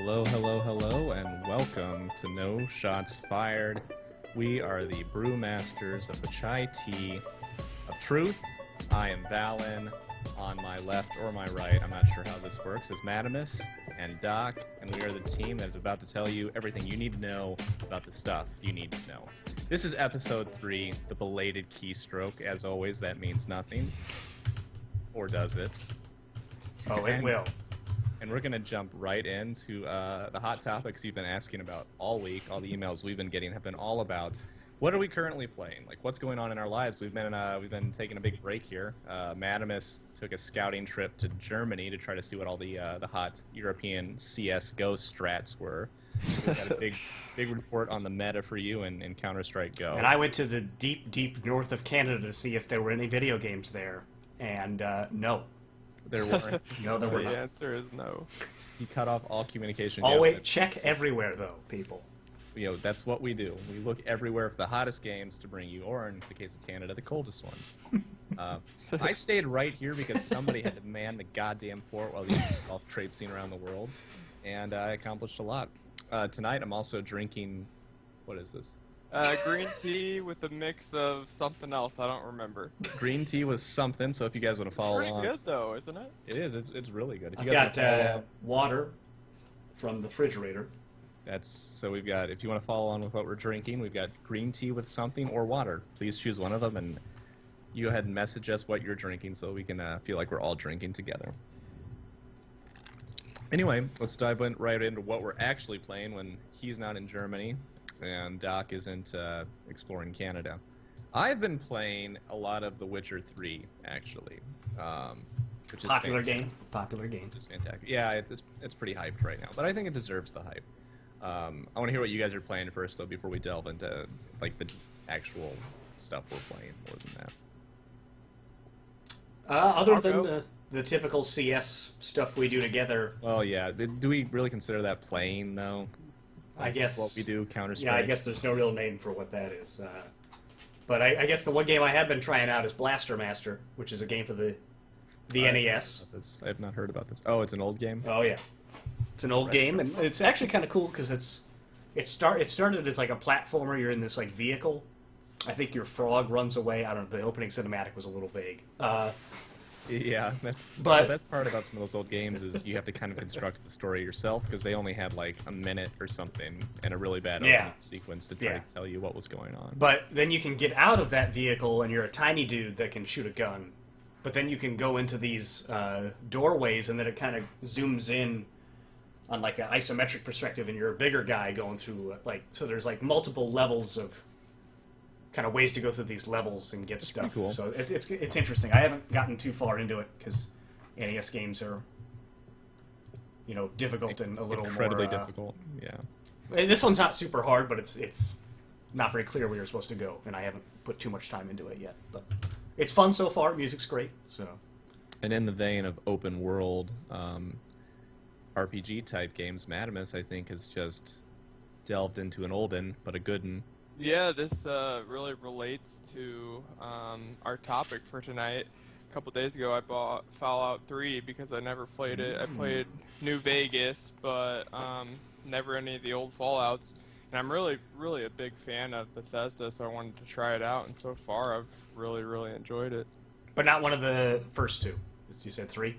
Hello, hello, hello, and welcome to No Shots Fired. We are the brewmasters of the chai tea of truth. I am Valen. On my left or my right, I'm not sure how this works, is Madamus and Doc, and we are the team that is about to tell you everything you need to know about the stuff you need to know. This is episode 3, the belated keystroke. As always, that means nothing. Or does it? Oh, it will. And we're going to jump right into the hot topics you've been asking about all week. All the emails we've been getting have been all about what are we currently playing? Like, what's going on in our lives? We've been taking a big break here. Madamus took a scouting trip to Germany to try to see what all the hot European CS:GO strats were. We've got a big report on the meta for you in Counter-Strike Go. And I went to the deep north of Canada to see if there were any video games there, and no. There weren't. No, there were not. The answer is no. He cut off all communication. Always check everywhere, though, people. You know, that's what we do. We look everywhere for the hottest games to bring you, or in the case of Canada, the coldest ones. I stayed right here because somebody had to man the goddamn fort while these all traipsing around the world, and I accomplished a lot. Tonight, I'm also drinking. What is this? Green tea with a mix of something else. I don't remember. Green tea with something. So if you guys want to follow Pretty along, good though, isn't it? it is. It's really good. If I've you guys got wanna follow along, water from the refrigerator. we've got. If you want to follow on with what we're drinking, we've got green tea with something or water. Please choose one of them, and you go ahead and message us what you're drinking so we can feel like we're all drinking together. Anyway, let's dive right into what we're actually playing when he's not in Germany and Doc isn't exploring Canada. I've been playing a lot of The Witcher 3, actually. Which is Popular fantastic. game. Popular game. Which is fantastic. Yeah, it's pretty hyped right now, but I think it deserves the hype. I want to hear what you guys are playing first, though, before we delve into like the actual stuff we're playing more than that. Other than the typical CS stuff we do together, Well, yeah. Do we really consider that playing, though? I guess. What we do, Counter-Strike? Yeah, I guess there's no real name for what that is. But I guess the one game I have been trying out is Blaster Master, which is a game for the NES. I have not heard about this. Oh, it's an old game? Oh, yeah. It's an old game, and it's actually kind of cool because it started as like a platformer. You're in this like vehicle. I think your frog runs away. I don't know. The opening cinematic was a little vague. Yeah, the best part about some of those old games is you have to kind of construct the story yourself because they only had like a minute or something and a really bad opening sequence to try to tell you what was going on. But then you can get out of that vehicle and you're a tiny dude that can shoot a gun. But then you can go into these doorways and then it kind of zooms in on like an isometric perspective and you're a bigger guy going through so there's like multiple levels of kind of ways to go through these levels and get stuff. Cool. So it's interesting. I haven't gotten too far into it because NES games are difficult and a little incredibly more difficult. Yeah. This one's not super hard, but it's not very clear where you're supposed to go, and I haven't put too much time into it yet. But it's fun so far. Music's great. So. And in the vein of open world RPG type games, Madamus I think has just delved into an old one, but a good one. Yeah, this really relates to our topic for tonight. A couple days ago, I bought Fallout 3 because I never played it. I played New Vegas, but never any of the old Fallouts. And I'm really a big fan of Bethesda, so I wanted to try it out. And so far, I've really enjoyed it. But not one of the first two. You said 3?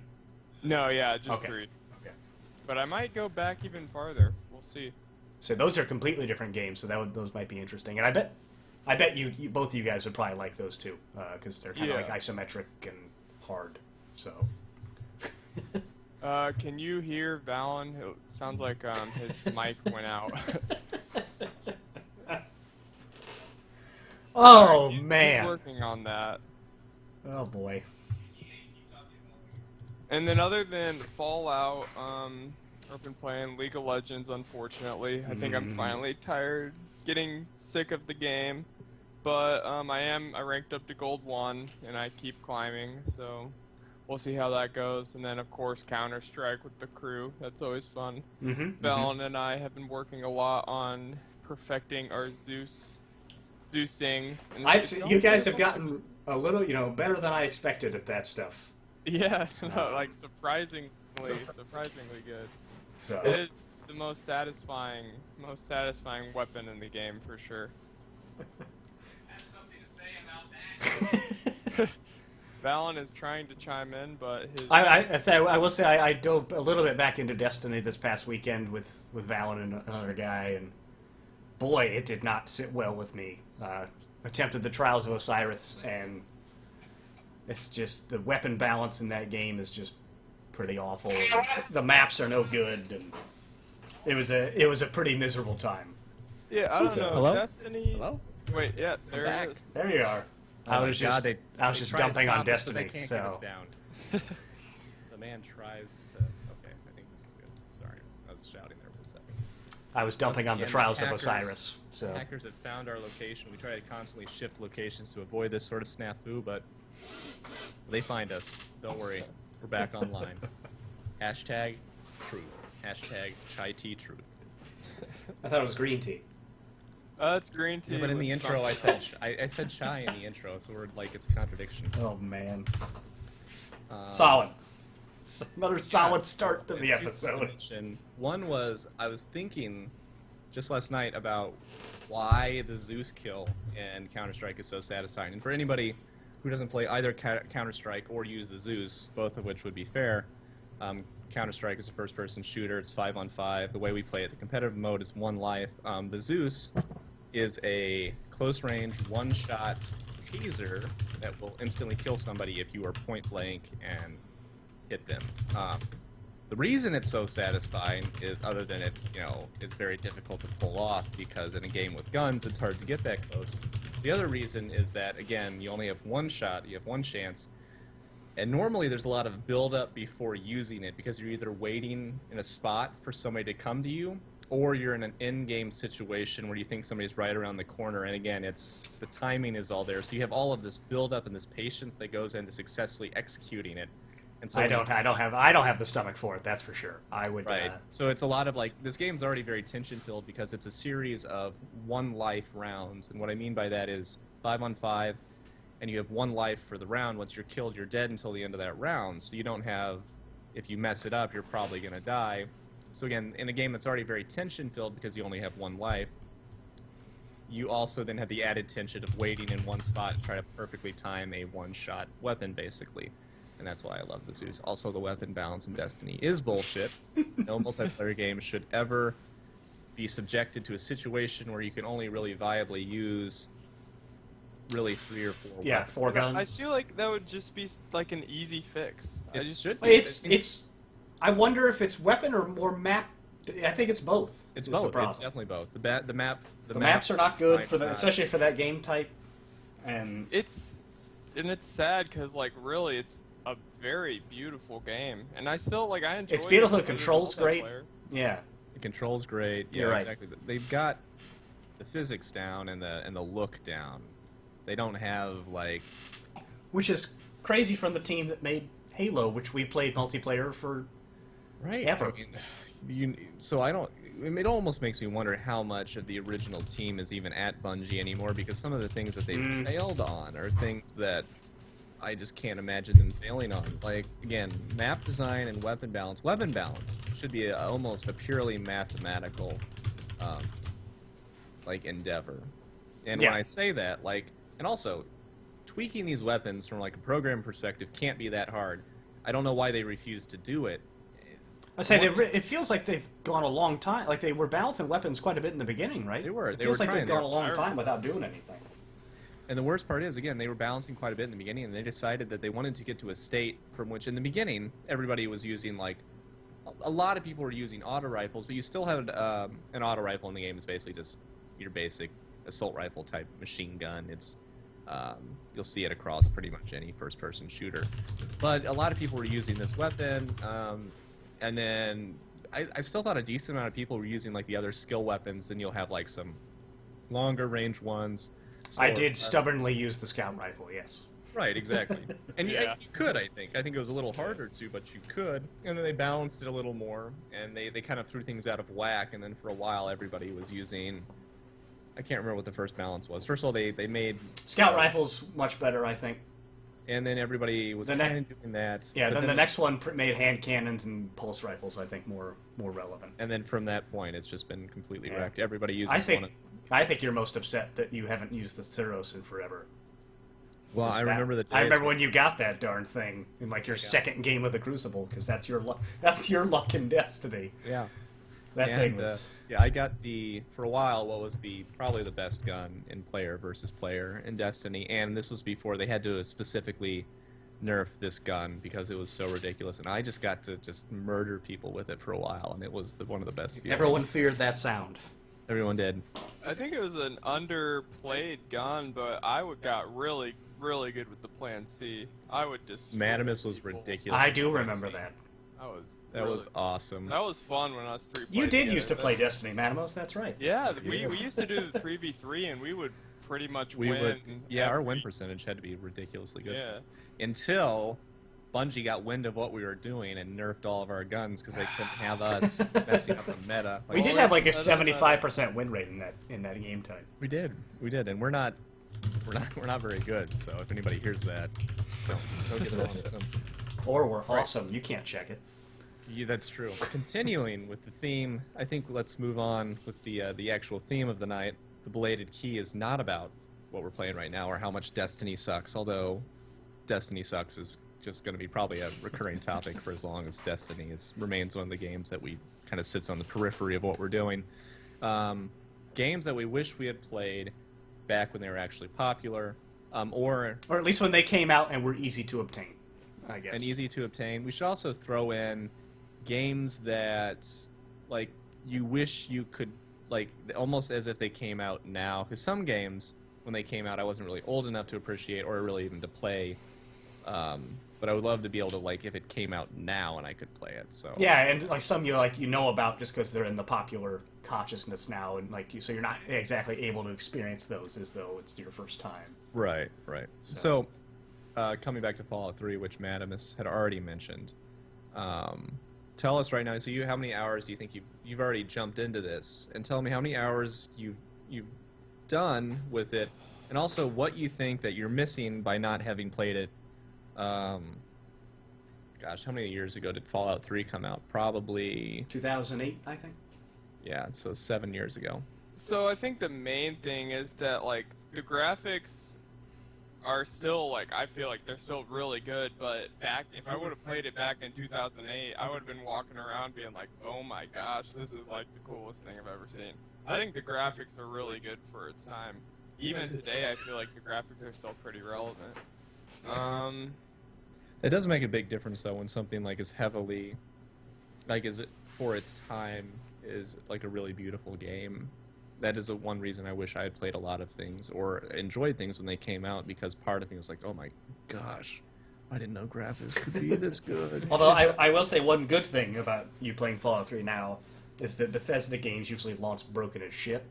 No, yeah, just 3. Okay. But I might go back even farther. We'll see. So those are completely different games, so those might be interesting. And I bet you both of you guys would probably like those too, because they're kind of like isometric and hard. So. Can you hear Valen? It sounds like his mic went out. Oh He's man! working on that. Oh boy. And then other than Fallout, I've been playing League of Legends, unfortunately. I think I'm finally getting sick of the game. But I ranked up to Gold 1, and I keep climbing, so we'll see how that goes. And then, of course, Counter-Strike with the crew. That's always fun. Valen and I have been working a lot on perfecting our Zeusing. You guys have gotten a little, better than I expected at that stuff. Yeah, no, like surprisingly good. So. the most satisfying weapon in the game for sure. Have something to say about that. Valen is trying to chime in, but his I will say I dove a little bit back into Destiny this past weekend with Valen and another guy, and boy, it did not sit well with me. Attempted the Trials of Osiris, and it's just the weapon balance in that game is just pretty awful. The maps are no good, and it was a pretty miserable time. yeah, I don't know. Hello? Destiny. Hello? Wait, yeah, there back. it is. There you are. Oh I my was God, just they just try to dumping on stop us, but Destiny. they can't get us So down. The man tries to. Okay, I think this is good. Sorry, I was shouting there for a second. I was dumping on the Again, Trials of hackers- Osiris. So Hackers have found our location. We try to constantly shift locations to avoid this sort of snafu, but they find us. Don't worry, we're back online. Hashtag truth. Hashtag chai tea truth. I thought it was green tea. It's green tea. Yeah, but in with the intro, I something. said I said chai in the intro, so we're like it's a contradiction. Oh man, Um, solid. Another solid Yeah. start to the Two things to episode. mention. One was I was thinking just last night about why the Zeus kill in Counter-Strike is so satisfying. And for anybody who doesn't play either Counter-Strike or use the Zeus, both of which would be fair, Counter-Strike is a first-person shooter. It's 5-on-5. The way we play it, the competitive mode is one life. The Zeus is a close-range, one-shot taser that will instantly kill somebody if you are point-blank and hit them. The reason it's so satisfying is, other than it's very difficult to pull off because in a game with guns, it's hard to get that close. The other reason is that, again, you only have one shot, you have one chance, and normally there's a lot of build-up before using it because you're either waiting in a spot for somebody to come to you, or you're in an in-game situation where you think somebody's right around the corner, and again, the timing is all there. So you have all of this build-up and this patience that goes into successfully executing it. And so I don't have the stomach for it. That's for sure. I would. Right. So it's a lot of this game's already very tension-filled because it's a series of one-life rounds, and what I mean by that is 5-on-5, and you have one life for the round. Once you're killed, you're dead until the end of that round. So you don't have, if you mess it up, you're probably going to die. So again, in a game that's already very tension-filled because you only have one life, you also then have the added tension of waiting in one spot and try to perfectly time a one-shot weapon, basically. And that's why I love the Zeus. Also, the weapon balance in Destiny is bullshit. No multiplayer game should ever be subjected to a situation where you can only really viably use really 3 or 4 Yeah, weapons. 4 guns. I feel like that would just be like an easy fix. It I just should be. It's. I wonder if it's weapon or more map. I think it's both. It's is both. The problem. It's definitely both. The maps are not good for the especially for that game type. And it's sad because like really it's a very beautiful game, and I still I enjoy. It's beautiful, it the controls great. multiplayer. yeah, The control's great. Yeah, You're right. exactly. They've got the physics down and the look down. They don't have which is crazy from the team that made Halo, which we played multiplayer for. right. Ever. I mean, so I don't. It almost makes me wonder how much of the original team is even at Bungie anymore, because some of the things that they've failed on are things that I just can't imagine them failing on. Like, again, map design and weapon balance. Weapon balance should be almost a purely mathematical, endeavor. And Yeah. when I say that, and also, tweaking these weapons from a program perspective can't be that hard. I don't know why they refuse to do it. I say it feels like they've gone a long time. Like they were balancing weapons quite a bit in the beginning, right? They were. It They feels were like trying. they've They gone were a long powerful. time without doing anything. And the worst part is, again, they were balancing quite a bit in the beginning, and they decided that they wanted to get to a state from which, in the beginning, everybody was using, a lot of people were using auto rifles, but you still had an auto rifle in the game is basically just your basic assault rifle type machine gun. It's you'll see it across pretty much any first-person shooter. But a lot of people were using this weapon, and then I still thought a decent amount of people were using, the other skill weapons, then you'll have, some longer range ones. I did stubbornly use the scout rifle. Yes. Right, exactly. And Yeah. you could, I think. I think it was a little harder to, but you could. And then they balanced it a little more, and they kind of threw things out of whack, and then for a while everybody was using... I can't remember what the first balance was. First of all, they made... Scout rifle's much better, I think. and then everybody was The kind of doing that. Yeah, but then the next one made hand cannons and pulse rifles, I think, more relevant. And then from that point, it's just been completely Yeah. wrecked. Everybody uses I think you're most upset that you haven't used the Ceros in forever. Well, I remember the days. I remember when you got that darn thing in like your second game of the Crucible, because that's your luck. That's your luck in Destiny. Yeah. That thing was. Yeah, I got for a while, what was probably the best gun in player versus player in Destiny, and this was before they had to specifically nerf this gun because it was so ridiculous, and I just got to just murder people with it for a while, and it was one of the best feelings. Everyone feared that sound. Everyone did. I think it was an underplayed gun, but got really, really good with the Plan C. I would just. Madamus was ridiculous. I do remember that. That was awesome. That was fun when us three played You did together. used to play Destiny, Manimos, that's right. Yeah, we used to do the 3v3, and we would pretty much win. Our win percentage had to be ridiculously good. Yeah. Until Bungie got wind of what we were doing and nerfed all of our guns because they couldn't have us messing up the meta. We did have like a 75% win rate in that game time. We did, and we're not very good. So if anybody hears that, don't get it wrong. Or we're awesome. You can't check it. Yeah, that's true. Continuing with the theme, I think let's move on with the actual theme of the night. The Belated Key is not about what we're playing right now or how much Destiny sucks, although Destiny sucks is just going to be probably a recurring topic for as long as Destiny remains one of the games that we kind of sits on the periphery of what we're doing. Games that we wish we had played back when they were actually popular, or at least when they came out and were easy to obtain, I guess. And easy to obtain. We should also throw in games that, like, you wish you could, like, almost as if they came out now. Because some games, when they came out, I wasn't really old enough to appreciate or really even to play. But I would love to be able to, like, if it came out now and I could play it. So yeah, and like some you know about just because they're in the popular consciousness now, and so you're not exactly able to experience those as though it's your first time. Right. So coming back to Fallout 3, which Madamus had already mentioned, tell us right now. So how many hours do you think you've already jumped into this? And tell me how many hours you've done with it, and also what you think that you're missing by not having played it. Gosh, how many years ago did Fallout 3 come out? Probably 2008, I think. Yeah, so 7 years ago. So I think the main thing is that, like, the graphics are still, like, I feel like they're still really good, but if I would have played it back in 2008, I would have been walking around being like, oh my gosh, this is like the coolest thing I've ever seen. I think the graphics are really good for its time. Even today, I feel like the graphics are still pretty relevant. It does make a big difference, though, when something like is heavily, like, is it for its time, is like a really beautiful game. That is one reason I wish I had played a lot of things or enjoyed things when they came out, because part of me was like, oh my gosh, I didn't know graphics could be this good. Although I will say one good thing about you playing Fallout 3 now is that Bethesda games usually launch broken as shit.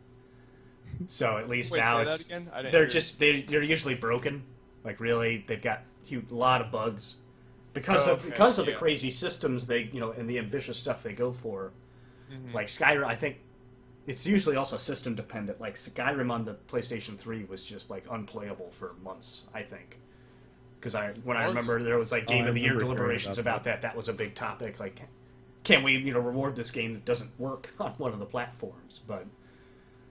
So at least now they're usually broken. Like, really, they've got a lot of bugs because of the crazy systems and the ambitious stuff they go for. Mm-hmm. Like Skyrim, I think it's usually also system dependent. Like Skyrim on the PlayStation 3 was just like unplayable for months, I think. Because I remember there was like Game of the Year deliberations about that. That was a big topic. Like, can we reward this game that doesn't work on one of the platforms? But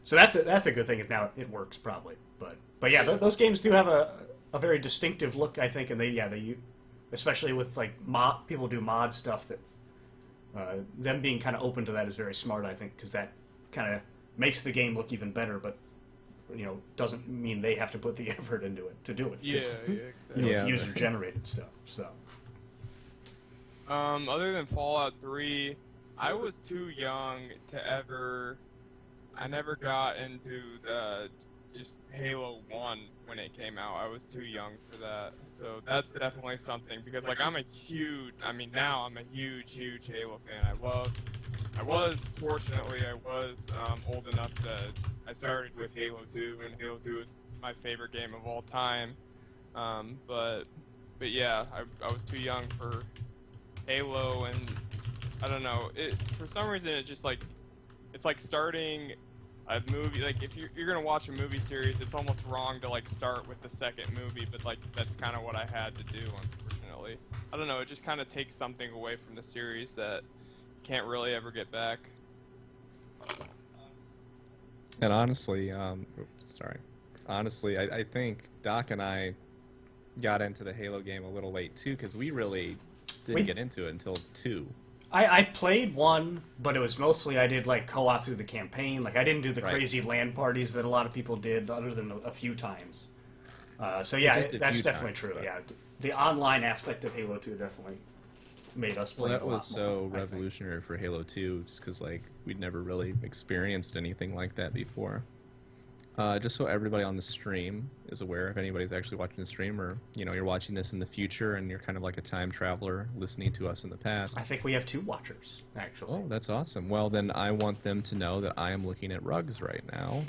so that's a good thing. Is now it works probably. But yeah, those games do have a very distinctive look, I think, and they especially with like people do mod stuff that them being kind of open to that is very smart, I think, because that kind of makes the game look even better, but doesn't mean they have to put the effort into it to do it. Yeah, exactly. It's user generated stuff. So other than Fallout 3, I was too young to ever. I never got into the just Halo 1 when it came out. I was too young for that. So that's definitely something, because like now I'm a huge Halo fan. I was old enough that I started with Halo 2, and Halo 2 is my favorite game of all time. But yeah, I was too young for Halo, and I don't know, for some reason it's like starting a movie, like if you're gonna watch a movie series, it's almost wrong to like start with the second movie, but like that's kind of what I had to do, unfortunately. I don't know, it just kind of takes something away from the series that can't really ever get back. And honestly, honestly, I think Doc and I got into the Halo game a little late too, because we really didn't get into it until 2. I played 1, but it was mostly I did like co-op through the campaign. Like I didn't do the crazy LAN parties that a lot of people did, other than a few times. So yeah, that's definitely true. But... Yeah, the online aspect of Halo 2 definitely made us play. Well, that a lot was so more, revolutionary for Halo 2, just because like we'd never really experienced anything like that before. Just so everybody on the stream is aware, if anybody's actually watching the stream, or you're watching this in the future and you're kind of like a time traveler listening to us in the past. I think we have 2 watchers, actually. Oh, that's awesome. Well, then I want them to know that I am looking at rugs right now,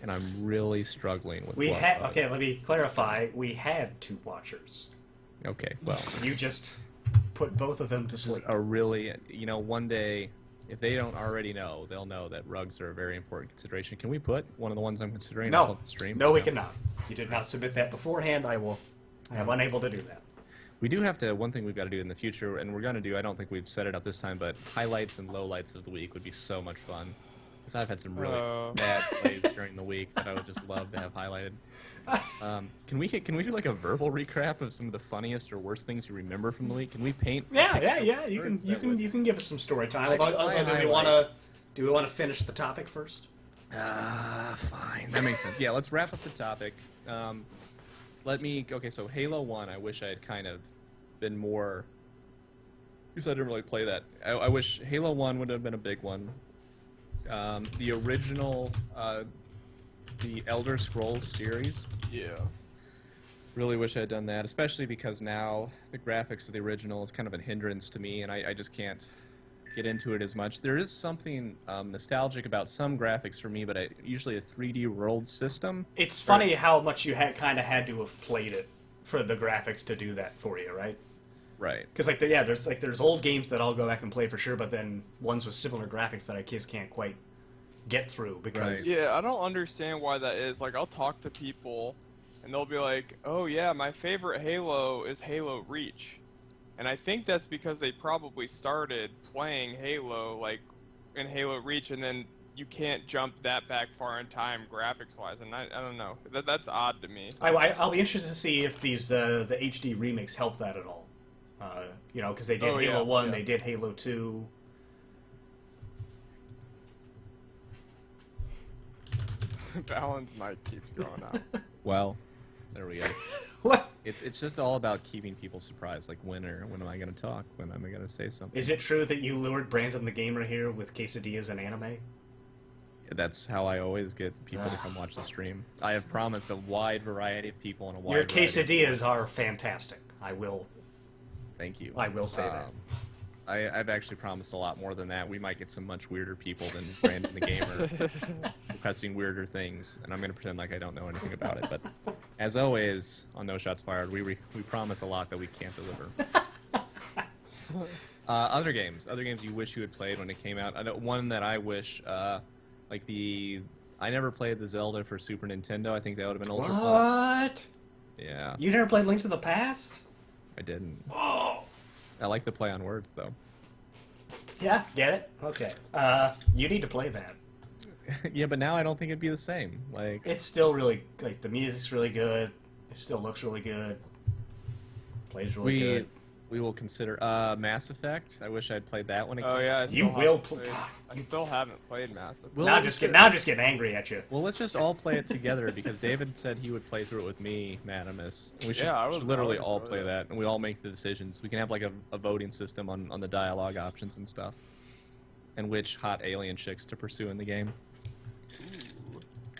and I'm really struggling with. Okay, let me clarify. We had 2 watchers. Okay, well, you just put both of them to sleep. A really, one day, if they don't already know, they'll know that rugs are a very important consideration. Can we put one of the ones I'm considering on the stream? No, we cannot. You did not submit that beforehand. I am unable to do that. We do have to, one thing we've got to do in the future, and we're going to do, I don't think we've set it up this time, but highlights and lowlights of the week would be so much fun. Because I've had some really bad plays during the week that I would just love to have highlighted. Can we do like a verbal recap of some of the funniest or worst things you remember from the week? Can we paint? Yeah. You can give us some story time. Do we want to finish the topic first? Fine. That makes sense. Yeah, let's wrap up the topic. Okay, so Halo 1, I wish I had kind of been more, because I didn't really play that. I wish Halo 1 would have been a big one. The original, the Elder Scrolls series. Yeah. Really wish I had done that, especially because now the graphics of the original is kind of a hindrance to me, and I just can't get into it as much. There is something nostalgic about some graphics for me, but usually a 3D world system. It's funny how much you kind of had to have played it for the graphics to do that for you, right? Right. Because there's old games that I'll go back and play for sure, but then ones with similar graphics that I kids can't quite get through because. Right. Yeah, I don't understand why that is. Like, I'll talk to people, and they'll be like, "Oh yeah, my favorite Halo is Halo Reach." And I think that's because they probably started playing Halo, like, in Halo Reach, and then you can't jump that back far in time graphics-wise, and I don't know. That's odd to me. I'll be interested to see if these the HD remakes help that at all. Because they did Halo 1, they did Halo 2. Balance mic keeps going out. Well, there we go. What? It's just all about keeping people surprised. Like, when am I going to talk? When am I going to say something? Is it true that you lured Brandon the Gamer here with quesadillas and anime? That's how I always get people to come watch the stream. I have promised a wide variety of people and a wide variety Your quesadillas are fantastic. Thank you. I will say that. I've actually promised a lot more than that. We might get some much weirder people than Brandon the Gamer requesting weirder things, and I'm going to pretend like I don't know anything about it. But as always, on No Shots Fired, we promise a lot that we can't deliver. Other games you wish you had played when it came out. One that I wish, I never played the Zelda for Super Nintendo. I think that would have been ultra fun. What? Yeah. You never played Link to the Past? I didn't. Oh. I like the play on words, though. Yeah, get it? Okay. You need to play that. Yeah, but now I don't think it'd be the same. Like, it's still really, the music's really good. It still looks really good. Plays really good. We will consider Mass Effect. I wish I'd played that one again. Oh yeah, I still haven't played Mass Effect. Now I'm just getting angry at you. Well, let's just all play it together because David said he would play through it with me, Madamus. We should, should literally all play that, and we all make the decisions. We can have like a voting system on the dialogue options and stuff, and which hot alien chicks to pursue in the game.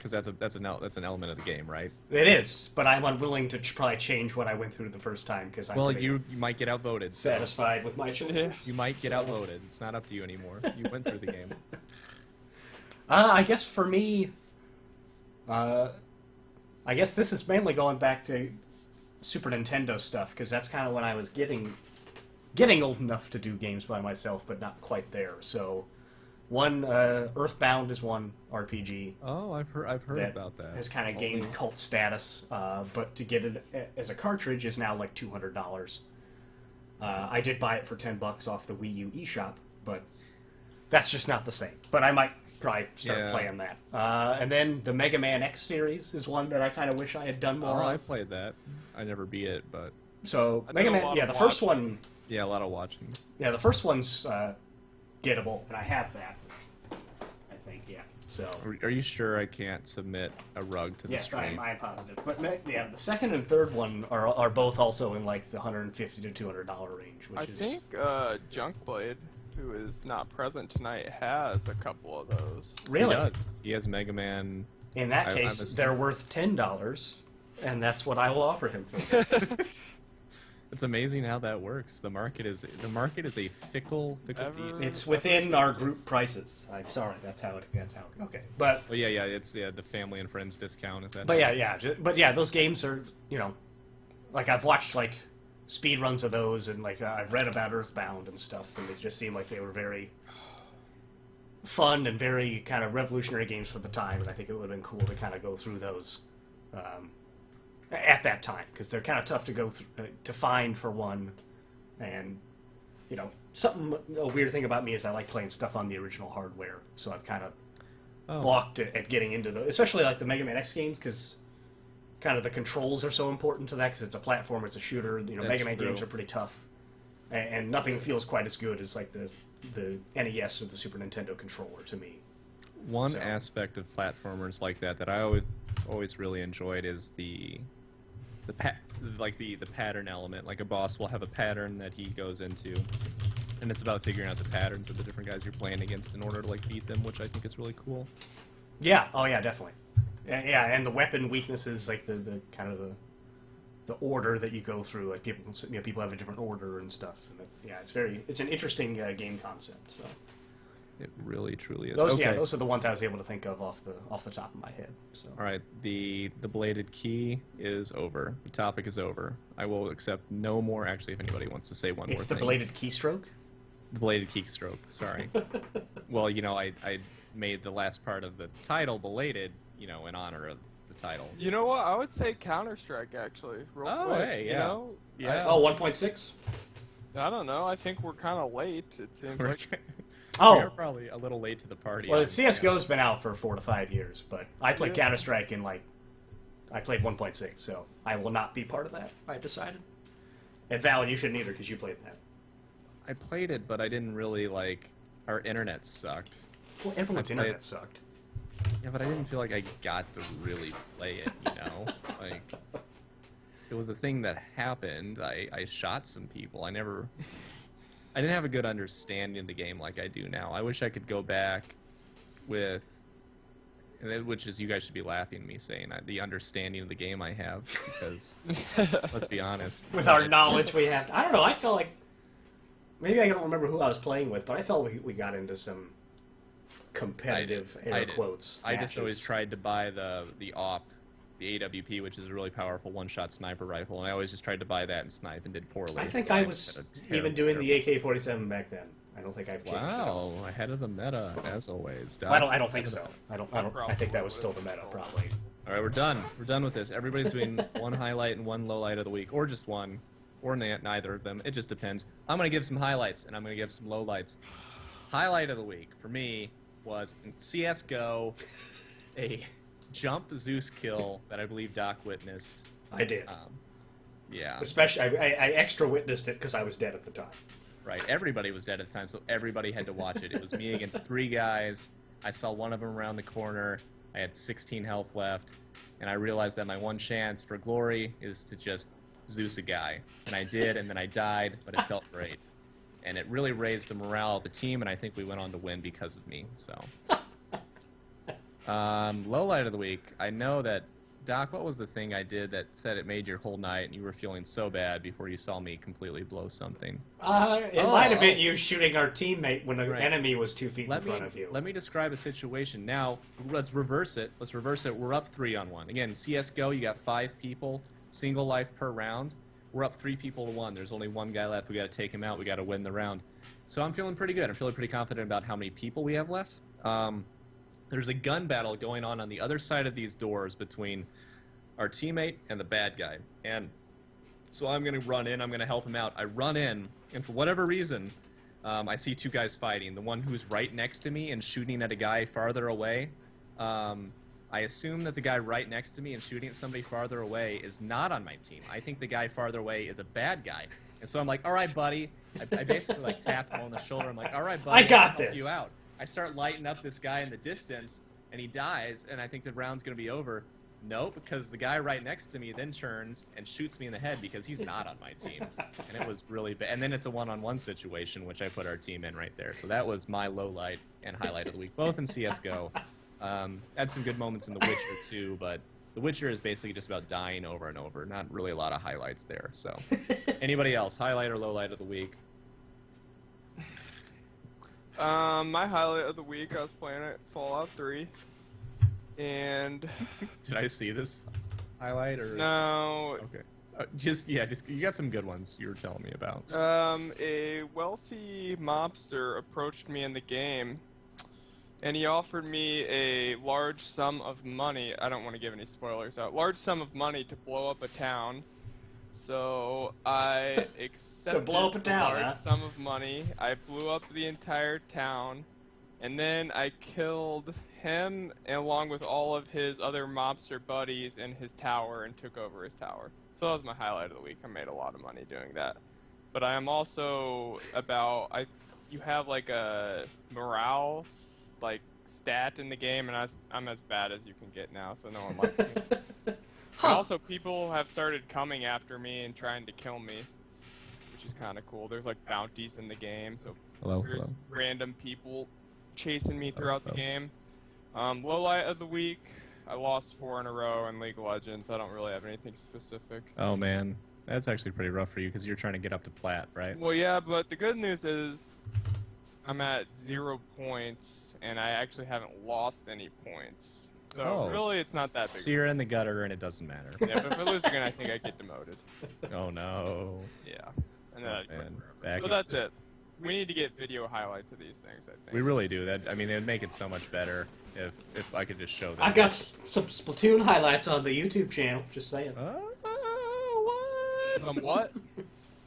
Because that's an element of the game, right? It is, but I'm unwilling to probably change what I went through the first time because you might get outvoted. Satisfied with my choices. You might get outvoted. It's not up to you anymore. You went through the game. I guess for me, I guess this is mainly going back to Super Nintendo stuff because that's kind of when I was getting old enough to do games by myself, but not quite there. So, One Earthbound is one RPG. Oh, I've heard about that. Has kind of gained cult status, but to get it as a cartridge is now like $200. I did buy it for $10 off the Wii U eShop, but that's just not the same. But I might probably start playing that. And then the Mega Man X series is one that I kind of wish I had done more. Oh, of. I played that. I never beat it, but So Mega Man, the first one. Yeah, a lot of watching. Yeah, the first one's gettable, and I have that. I think, yeah. So. Are you sure I can't submit a rug to the stream? Yes, I'm positive. But yeah, the second and third one are both also in like the $150 to $200 range. Which I think Junkblade, who is not present tonight, has a couple of those. Really? He does. He has Mega Man. In that case, they're worth $10, and that's what I will offer him for. It's amazing how that works. The market is a fickle beast. It's within our group prices. I'm sorry, that's how. Okay, but. Well, yeah, it's the family and friends discount. Is that? But yeah, those games are like I've watched like speed runs of those, and like I've read about Earthbound and stuff, and they just seemed like they were very fun and very kind of revolutionary games for the time, and I think it would have been cool to kind of go through those. At that time, because they're kind of tough to go through, to find for one, and a weird thing about me is I like playing stuff on the original hardware, so I've kind of balked at getting into especially like the Mega Man X games, because kind of the controls are so important to that, because it's a platform, it's a shooter. Mega Man games are pretty tough, and nothing feels quite as good as like the NES or the Super Nintendo controller to me. One aspect of platformers like that I always really enjoyed is the pattern element. Like a boss will have a pattern that he goes into, and it's about figuring out the patterns of the different guys you're playing against in order to like beat them, which I think is really cool. Yeah. Oh yeah, definitely. Yeah, and the weapon weaknesses, like the kind of the order that you go through. Like people have a different order and stuff. And it's an interesting game concept. So. It really, truly is. Those are the ones I was able to think of off the top of my head. So. All right, the Belated Key is over. The topic is over. I will accept no more. Actually, if anybody wants to say one more thing. It's the Belated Keystroke? The Belated Keystroke, sorry. Well, I made the last part of the title Belated, in honor of the title. You know what? I would say Counter-Strike, actually. Real quick, hey, yeah. Yeah. 1.6? I don't know. I think we're kind of late, it seems like. We're probably a little late to the party. Well, CSGO's been out for 4 to 5 years, but I played Counter-Strike in I played 1.6, so I will not be part of that, I've decided. And Val, you shouldn't either, because you played that. I played it, but I didn't really our internet sucked. Well, everyone's internet sucked. Yeah, but I didn't feel like I got to really play it, it was a thing that happened. I shot some people. I didn't have a good understanding of the game like I do now. I wish I could go back which is, you guys should be laughing at me saying that, the understanding of the game I have, because, let's be honest. With our knowledge we have. I don't know, I felt like, maybe I don't remember who I was playing with, but I felt we got into some competitive, air quotes, I just always tried to buy the AWP, the AWP, which is a really powerful one-shot sniper rifle, and I always just tried to buy that and snipe and did poorly. I think I was even doing the AK-47 back then. I don't think I've changed. Wow, ahead of the meta as always. I don't think so. I think that was still the meta, probably. All right, we're done. We're done with this. Everybody's doing one highlight and one low light of the week, or just one, or neither of them. It just depends. I'm gonna give some highlights and I'm gonna give some low lights. Highlight of the week for me was in CS:GO, a jump Zeus kill that I believe Doc witnessed. I did. Yeah. Especially, I extra witnessed it because I was dead at the time. Right. Everybody was dead at the time, so everybody had to watch it. It was me against 3 guys. I saw one of them around the corner. I had 16 health left, and I realized that my one chance for glory is to just Zeus a guy. And I did, and then I died, but it felt great. And it really raised the morale of the team, and I think we went on to win because of me. So. Low light of the week. I know that, Doc, what was the thing I did that said it made your whole night and you were feeling so bad before you saw me completely blow something? It might have been you shooting our teammate when the enemy was 2 feet in front of you. Let me describe a situation. Now, let's reverse it. We're up 3-on-1. Again, CSGO, you got 5 people, single life per round. We're up 3 people to 1. There's only 1 guy left. We got to take him out. We got to win the round. So I'm feeling pretty good. I'm feeling pretty confident about how many people we have left. There's a gun battle going on the other side of these doors between our teammate and the bad guy. And so I'm going to run in. I'm going to help him out. I run in, and for whatever reason, I see two guys fighting. The one who's right next to me and shooting at a guy farther away. I assume that the guy right next to me and shooting at somebody farther away is not on my team. I think the guy farther away is a bad guy. And so I'm like, all right, buddy. I basically like tap him on the shoulder. I'm like, all right, buddy. I got I'll help this. you out. I start lighting up this guy in the distance, and he dies, and I think the round's going to be over. No, because the guy right next to me then turns and shoots me in the head because he's not on my team. And it was really bad. And then it's a one-on-one situation, which I put our team in right there. So that was my low light and highlight of the week, both in CSGO. Had some good moments in The Witcher too, but The Witcher is basically just about dying over and over. Not really a lot of highlights there. So, anybody else? Highlight or low light of the week? My highlight of the week, I was playing at Fallout 3, and Did I see this highlight or no, Okay. Just you got some good ones you were telling me about. a wealthy mobster approached me in the game, and he offered me a large sum of money. I don't want to give any spoilers out. Large sum of money to blow up a town. So I accepted blow up a town, a large huh? sum of money. I blew up the entire town, and then I killed him along with all of his other mobster buddies in his tower and took over his tower. So that was my highlight of the week. I made a lot of money doing that. But I am also you have like a morale like stat in the game, and I'm as bad as you can get now, so no one likes me. And also, people have started coming after me and trying to kill me, which is kind of cool. There's like bounties in the game, so there's random people chasing me throughout the game. Low light of the week, I lost 4 in a row in League of Legends. I don't really have anything specific. Oh man, that's actually pretty rough for you because you're trying to get up to plat, right? Well, yeah, but the good news is I'm at 0 points, and I actually haven't lost any points. So really, it's not that big. So you're in the gutter, and it doesn't matter. Yeah, but if I lose again, I think I get demoted. Oh no. Yeah. And then I'd quit Man, forever. But that's it. We need to get video highlights of these things, I think. We really do. That I mean, it would make it so much better if I could just show them. I've got some Splatoon highlights on the YouTube channel. Just saying. What? Some what?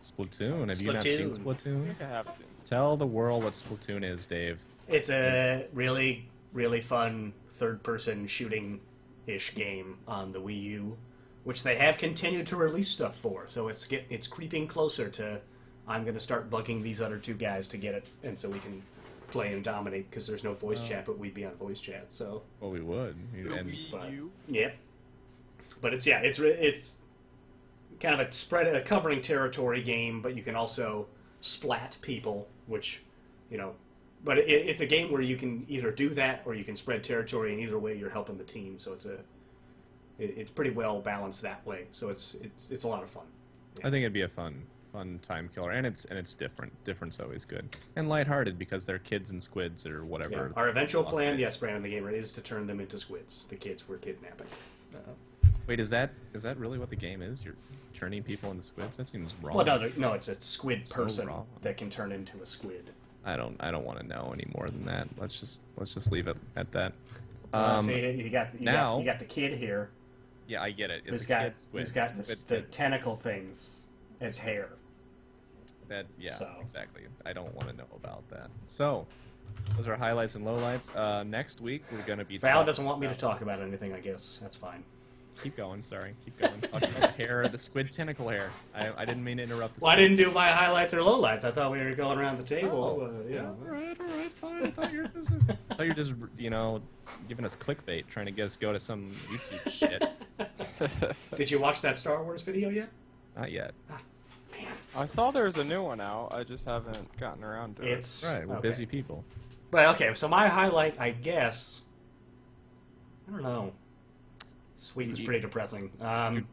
Splatoon. Have you not seen I Splatoon? think I have seen some. Tell the world what Splatoon is, Dave. It's a really, really fun third-person shooting-ish game on the Wii U, which they have continued to release stuff for. So it's creeping closer to. I'm going to start bugging these other two guys to get it, and so we can play and dominate because there's no voice chat, but we'd be on voice chat. So. Well, we would. Yeah. But it's kind of a covering territory game, but you can also splat people, which, but it's a game where you can either do that or you can spread territory, and either way you're helping the team. So it's pretty well balanced that way. So it's a lot of fun. I think it'd be a fun time killer, and it's different. Different's always good, and lighthearted because they're kids and squids or whatever. Yeah. Our eventual plan, yes, Brandon the Gamer, is to turn them into squids. The kids we're kidnapping. Wait, is that really what the game is? You're turning people into squids? That seems wrong. Well, no, it's a squid So person wrong. that can turn into a squid. I don't want to know any more than that. Let's just leave it at that. See, you got the kid here. Yeah, I get it. It's He's a got kid squid. he's got Squid the kid. tentacle things as hair. So. Exactly. I don't want to know about that. So, those are highlights and lowlights. Next week we're going to be. Val doesn't want me to talk about anything. I guess that's fine. Keep going. Sorry. Keep going. Talk about the hair, the squid tentacle hair. I didn't mean to interrupt. Well, I didn't do my highlights or lowlights. I thought we were going around the table. All right, fine. I thought you were just, giving us clickbait, trying to get us to go to some YouTube shit. Did you watch that Star Wars video yet? Not yet. I saw there was a new one out. I just haven't gotten around to it. It's Right, we're busy people. But okay, so my highlight, I guess. I don't know. Sweet was pretty depressing.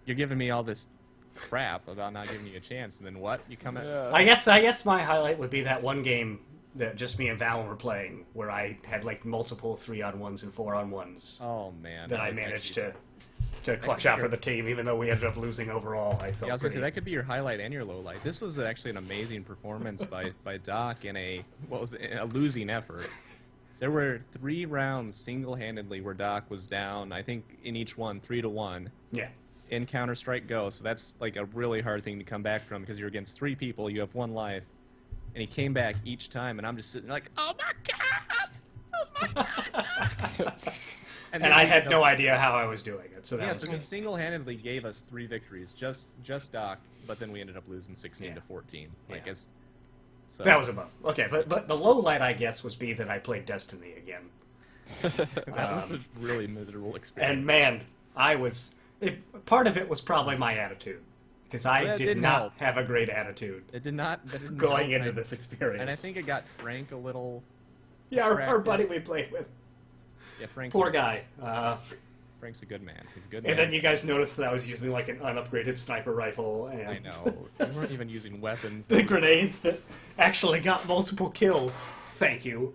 You're giving me all this crap about not giving you a chance, and then what? You come at. Yeah. I guess my highlight would be that one game that just me and Val were playing, where I had like multiple 3-on-1s and 4-on-1s. Oh man. That I managed to to clutch out for the team, even though we ended up losing overall. I felt Yeah, I was gonna say pretty... that could be your highlight and your low light. This was actually an amazing performance by Doc in a losing effort. There were 3 rounds single-handedly where Doc was down. I think in each one 3-1. Yeah. In Counter-Strike Go, so that's like a really hard thing to come back from because you're against 3 people. You have 1 life, and he came back each time, and I'm just sitting there like, oh my god, oh my god. And I had no idea how I was doing it. So that was so he single-handedly gave us 3 victories, just Doc, but then we ended up losing 16 to 14. Like Yeah. it's so. That was a bump. Okay, but the low light, I guess, was that I played Destiny again. That was a really miserable experience. And man, part of it was probably my attitude, because I did not have a great attitude. It did not. That didn't going help, into this experience. And I think it got Frank a little. Yeah, our buddy we played with. Yeah, Frank's Poor guy. Frank's a good man. He's a good man. And then you guys noticed that I was using like an unupgraded sniper rifle. And I know. We weren't even using weapons. The grenades that actually got multiple kills. Thank you.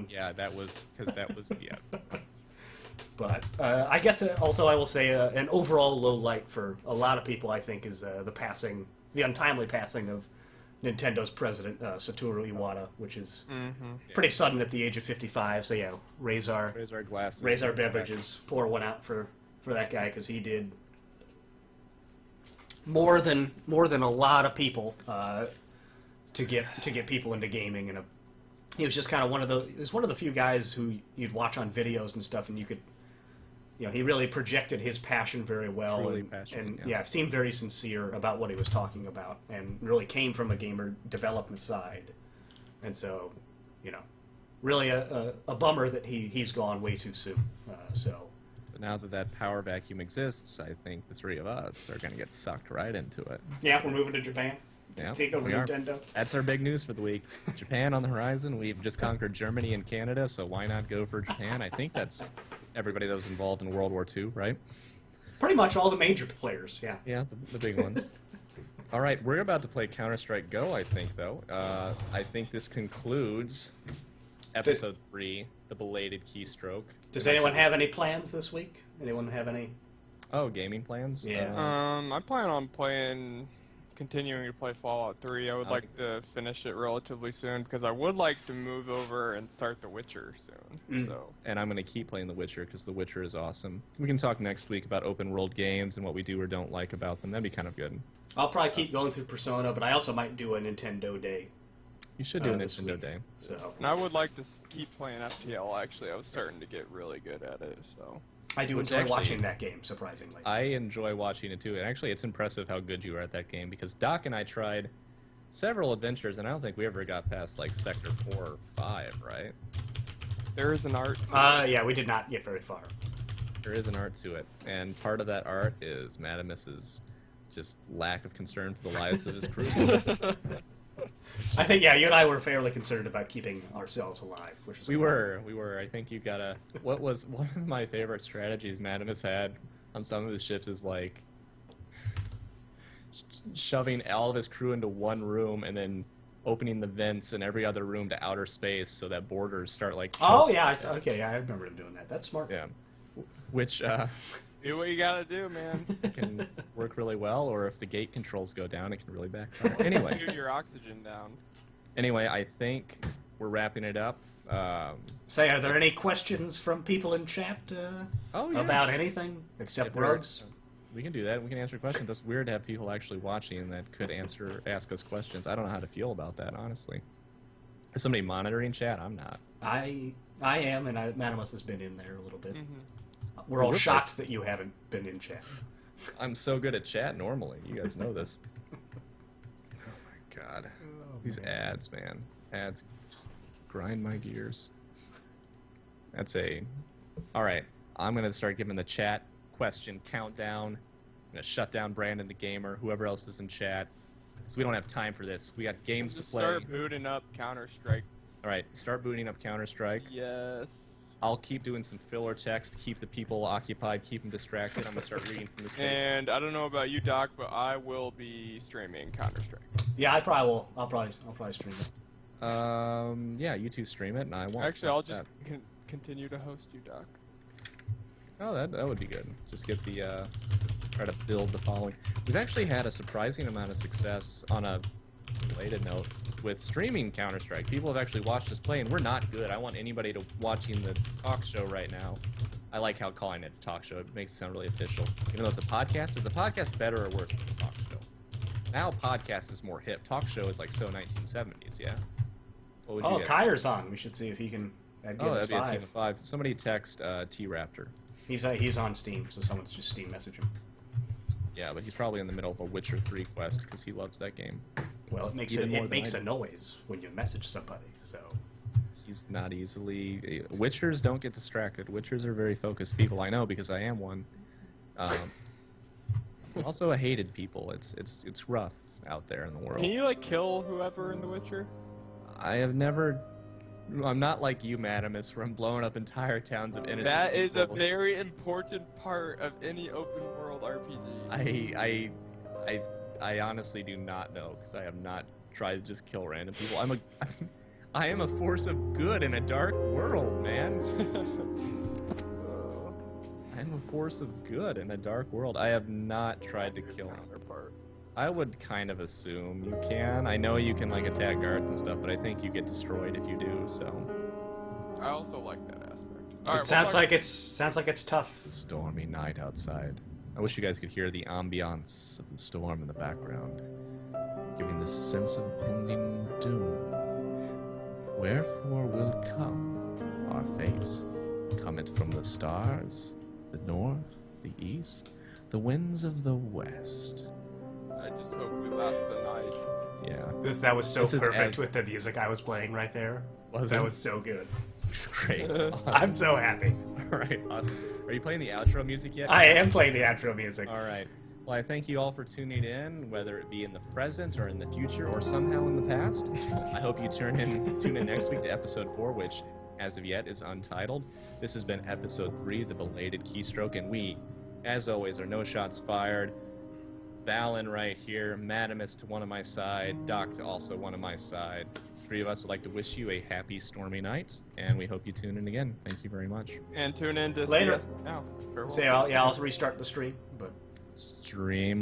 Yeah, that was yeah. But I guess also I will say an overall low light for a lot of people, I think, is the untimely passing of Nintendo's president, Satoru Iwata, which is pretty sudden at the age of 55. So yeah, raise our glasses, raise our beverages, pour one out for that guy, because he did more than a lot of people to get people into gaming, and he was just kind of one of the few guys who you'd watch on videos and stuff, and you could. He really projected his passion very well, and seemed very sincere about what he was talking about, and really came from a gamer development side. And so, really a bummer that he's gone way too soon. But now that power vacuum exists, I think the 3 of us are going to get sucked right into it. Yeah, we're moving to Japan. Yeah, take over Nintendo. That's our big news for the week. Japan on the horizon. We've just conquered Germany and Canada, so why not go for Japan? I think that's everybody that was involved in World War II, right? Pretty much all the major players, yeah. Yeah, the big ones. All right, we're about to play Counter-Strike Go, I think, though. I think this concludes Episode 3, the Belated Keystroke. Does anyone have any plans this week? Anyone have any? Oh, gaming plans? Yeah. I plan on continuing to play Fallout 3. I would like to finish it relatively soon, because I would like to move over and start The Witcher soon. So. And I'm going to keep playing The Witcher, because The Witcher is awesome. We can talk next week about open world games and what we do or don't like about them. That'd be kind of good. I'll probably keep going through Persona, but I also might do a Nintendo Day. You should do a Nintendo Day. So. And I would like to keep playing FTL, actually. I was starting to get really good at it, so... I do enjoy watching that game, surprisingly. I enjoy watching it too, and actually it's impressive how good you are at that game, because Doc and I tried several adventures, and I don't think we ever got past, like, Sector 4 or 5, right? There is an art to it. Yeah, we did not get very far. There is an art to it, and part of that art is Madamus's just lack of concern for the lives of his crew. I think, yeah, you and I were fairly concerned about keeping ourselves alive, which is we were. I think you've got to... What was one of my favorite strategies Madamus had on some of his ships is, like, shoving all of his crew into one room and then opening the vents in every other room to outer space so that boarders start, like... Oh, yeah, okay, yeah, I remember him doing that. That's smart. Yeah. Which, do what you gotta do, man. can work really well, or if the gate controls go down, it can really backfire. Anyway. Shoot your oxygen down. Anyway, I think we're wrapping it up. Say, are there any questions from people in chat about anything except rugs? We can do that. We can answer questions. That's weird to have people actually watching that could ask us questions. I don't know how to feel about that, honestly. Is somebody monitoring chat? I'm not. I am, and Madamus has been in there a little bit. Mm-hmm. We're all shocked that you haven't been in chat. I'm so good at chat normally. You guys know this. Oh my god. These ads, man. Ads just grind my gears. Alright, I'm going to start giving the chat question countdown. I'm going to shut down Brandon the Gamer, whoever else is in chat. So we don't have time for this. We got games to play. Start booting up Counter-Strike. Alright, start booting up Counter-Strike. Yes. I'll keep doing some filler text, keep the people occupied, keep them distracted. I'm going to start reading from this page. And I don't know about you, Doc, but I will be streaming Counter-Strike. Yeah, I probably will. I'll probably stream it. Yeah, you two stream it, and I won't. Actually, I'll just continue to host you, Doc. Oh, that would be good. Just get the try to build the following. We've actually had a surprising amount of success on a related note with streaming Counter-Strike. People have actually watched us play, and we're not good. I want anybody to watching the talk show right now. I like how calling it a talk show. It makes it sound really official. Even though it's a podcast, is a podcast better or worse than a talk show? Now podcast is more hip. Talk show is like so 1970s, yeah? What would you guys Kyre's on. We should see if he can give us that'd be a team 5. of 5. Somebody text T-Raptor. He's on Steam, so someone's just Steam message him. Yeah, but he's probably in the middle of a Witcher 3 quest because he loves that game. Well, it makes Even more it than makes I a do. noise when you message somebody. So He's not easily... Witchers don't get distracted. Witchers are very focused people. I know because I am one. Also a hated people. It's rough out there in the world. Can you like kill whoever in The Witcher? I have never... I'm not like you, Madamus, where I'm blowing up entire towns of innocent That is a people. very important part of any open world RPG. I honestly do not know because I have not tried to just kill random people. I am a force of good in a dark world, man. I'm a force of good in a dark world. I have not tried to kill Counterpart. I would kind of assume you can. I know you can like attack guards and stuff, but I think you get destroyed if you do. So I also like that aspect. it sounds like it's tough. it's a stormy night outside. I wish you guys could hear the ambiance of the storm in the background, giving this sense of impending doom. Wherefore will come our fate? Come it from the stars, the north, the east, the winds of the west. I just hope we last the night. Yeah. That was so This is perfect as- with the music I was playing right there. Was That it? was so good. Great. I'm so happy. All right, awesome. Are you playing the outro music yet? I am playing the outro music. All right. Well, I thank you all for tuning in, whether it be in the present or in the future or somehow in the past. I hope you tune in next week to episode 4, which, as of yet, is untitled. This has been episode 3, the Belated Keystroke, and we, as always, are No Shots Fired. Valen right here, Madamus to one of my side, Doc to also one of my side. 3 of us would like to wish you a happy stormy night, and we hope you tune in again. Thank you very much. And tune in to Later. see us now. Farewell. So yeah, I'll restart the stream, but Stream.